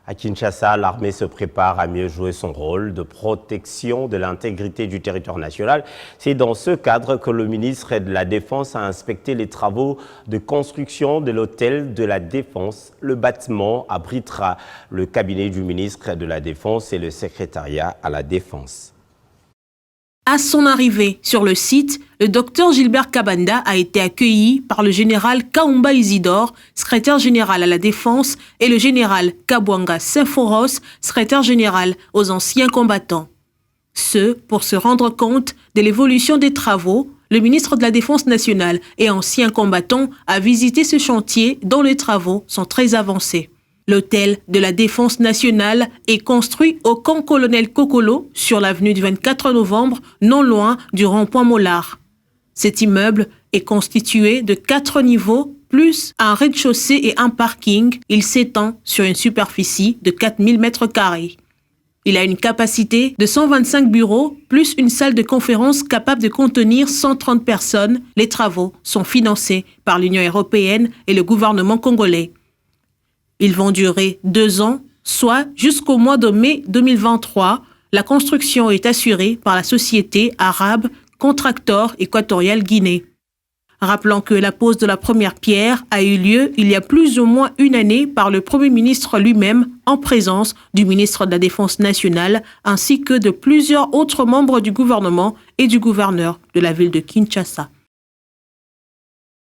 À Kinshasa, l'armée se prépare à mieux jouer son rôle de protection de l'intégrité du territoire national. C'est dans ce cadre que le ministre de la Défense a inspecté les travaux de construction de l'hôtel de la Défense. Le bâtiment abritera le cabinet du ministre de la Défense et le secrétariat à la Défense. À son arrivée sur le site, le docteur Gilbert Kabanda a été accueilli par le général Kaumba Isidore, secrétaire général à la Défense, et le général Kabwanga Symphoros, secrétaire général aux anciens combattants. Ce, pour se rendre compte de l'évolution des travaux, le ministre de la Défense nationale et ancien combattant a visité ce chantier dont les travaux sont très avancés. L'hôtel de la Défense nationale est construit au camp colonel Kokolo sur l'avenue du 24 novembre, non loin du rond-point Mollard. Cet immeuble est constitué de 4 niveaux, plus un rez-de-chaussée et un parking. Il s'étend sur une superficie de 4000 m². Il a une capacité de 125 bureaux, plus une salle de conférence capable de contenir 130 personnes. Les travaux sont financés par l'Union européenne et le gouvernement congolais. Ils vont durer 2 ans, soit jusqu'au mois de mai 2023. La construction est assurée par la société arabe Contractor Équatorial Guinée. Rappelons que la pose de la première pierre a eu lieu il y a plus ou moins une année par le Premier ministre lui-même en présence du ministre de la Défense nationale ainsi que de plusieurs autres membres du gouvernement et du gouverneur de la ville de Kinshasa.